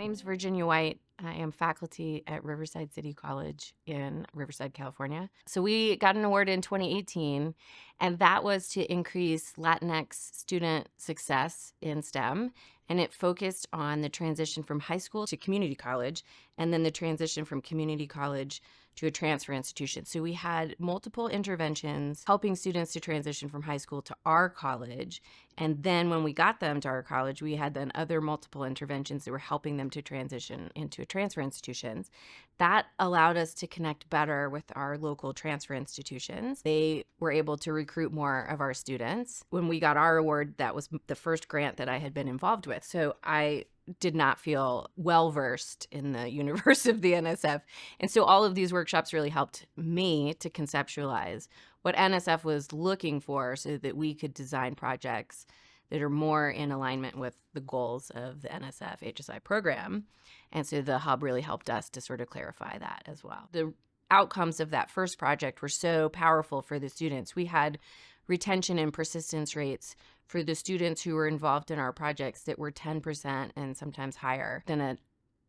name's Virginia White. I am faculty at Riverside City College in Riverside, California. So we got an award in 2018, and that was to increase Latinx student success in STEM. And it focused on the transition from high school to community college, and then the transition from community college to a transfer institution. So we had multiple interventions helping students to transition from high school to our college. And then when we got them to our college, we had then other multiple interventions that were helping them to transition into transfer institutions. That allowed us to connect better with our local transfer institutions. They were able to recruit more of our students. When we got our award, that was the first grant that I had been involved with. So I did not feel well-versed in the universe of the NSF. And so all of these workshops really helped me to conceptualize what NSF was looking for so that we could design projects that are more in alignment with the goals of the NSF HSI program. And so the hub really helped us to sort of clarify that as well. The outcomes of that first project were so powerful for the students. We had retention and persistence rates for the students who were involved in our projects that were 10% and sometimes higher than an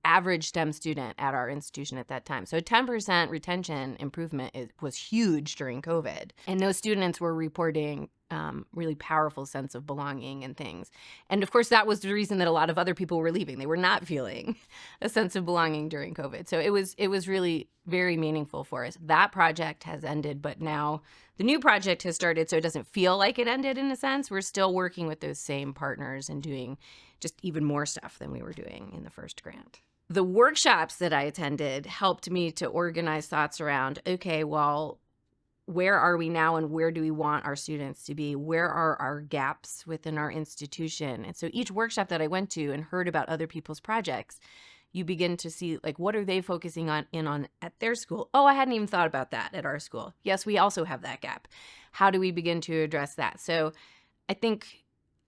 average STEM student at our institution at that time. So 10% retention improvement was huge during COVID. And those students were reporting really powerful sense of belonging and things. And of course, that was the reason that a lot of other people were leaving. They were not feeling a sense of belonging during COVID. So it was really very meaningful for us. That project has ended, but now the new project has started, so it doesn't feel like it ended in a sense. We're still working with those same partners and doing just even more stuff than we were doing in the first grant. The workshops that I attended helped me to organize thoughts around, okay, well, where are we now and where do we want our students to be? Where are our gaps within our institution? And so each workshop that I went to and heard about other people's projects, you begin to see, like, what are they focusing on at their school? Oh, I hadn't even thought about that at our school. Yes, we also have that gap. How do we begin to address that? So I think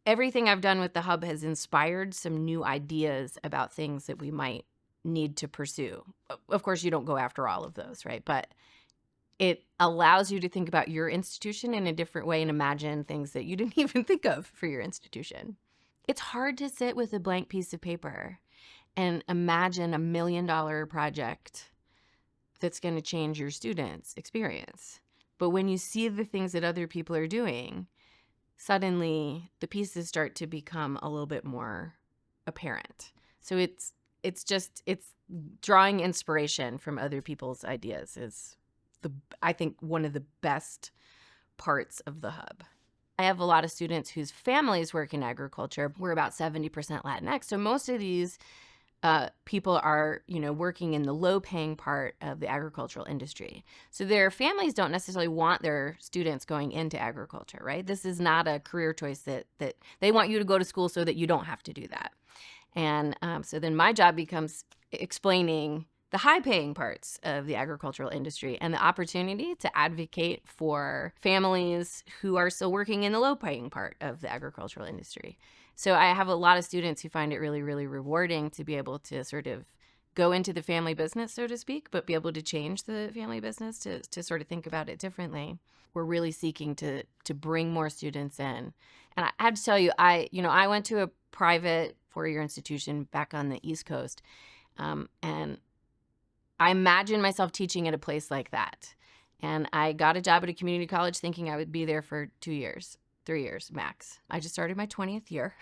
everything I've done with the hub has inspired some new ideas about things that we might need to pursue. Of course, you don't go after all of those, right? But it allows you to think about your institution in a different way and imagine things that you didn't even think of for your institution. It's hard to sit with a blank piece of paper and imagine $1 million project that's going to change your students' experience. But when you see the things that other people are doing, suddenly the pieces start to become a little bit more apparent. So it's drawing inspiration from other people's ideas is I think one of the best parts of the hub. I have a lot of students whose families work in agriculture. We're about 70% Latinx. So most of these people are, working in the low-paying part of the agricultural industry. So their families don't necessarily want their students going into agriculture, right? This is not a career choice that they want you to go to school so that you don't have to do that. And so then my job becomes explaining the high-paying parts of the agricultural industry and the opportunity to advocate for families who are still working in the low-paying part of the agricultural industry. So I have a lot of students who find it really, really rewarding to be able to sort of go into the family business, so to speak, but be able to change the family business to sort of think about it differently. We're really seeking to bring more students in. And I have to tell you, I went to a private four-year institution back on the East Coast, and I imagine myself teaching at a place like that. And I got a job at a community college thinking I would be there for 2 years, 3 years max. I just started my 20th year.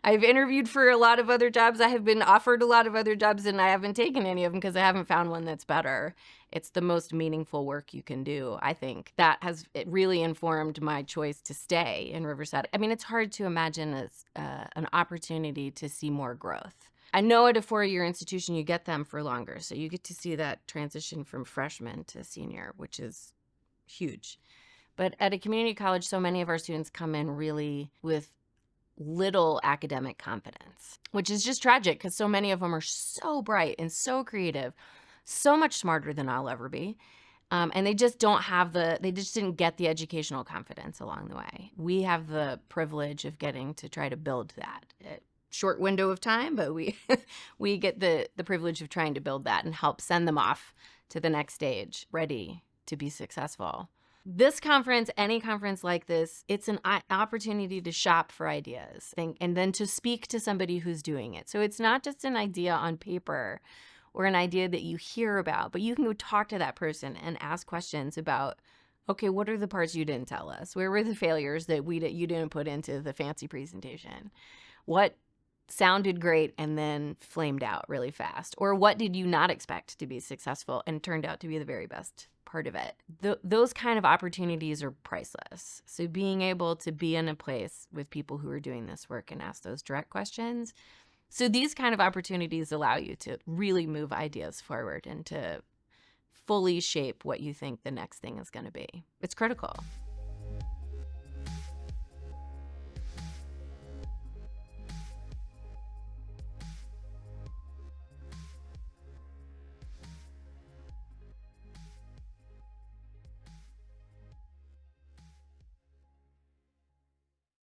I've interviewed for a lot of other jobs. I have been offered a lot of other jobs, and I haven't taken any of them because I haven't found one that's better. It's the most meaningful work you can do, I think. It really informed my choice to stay in Riverside. I mean, it's hard to imagine an opportunity to see more growth. I know at a four-year institution, you get them for longer. So you get to see that transition from freshman to senior, which is huge. But at a community college, so many of our students come in really with little academic confidence, which is just tragic because so many of them are so bright and so creative, so much smarter than I'll ever be. And they just they just didn't get the educational confidence along the way. We have the privilege of getting to try to build that. Short window of time, but we get the privilege of trying to build that and help send them off to the next stage, ready to be successful. This conference, any conference like this, it's an opportunity to shop for ideas and then to speak to somebody who's doing it. So it's not just an idea on paper or an idea that you hear about, but you can go talk to that person and ask questions about, okay, what are the parts you didn't tell us? Where were the failures that you didn't put into the fancy presentation? What sounded great and then flamed out really fast? Or what did you not expect to be successful and turned out to be the very best part of it? Those kind of opportunities are priceless. So being able to be in a place with people who are doing this work and ask those direct questions. So these kind of opportunities allow you to really move ideas forward and to fully shape what you think the next thing is going to be. It's critical.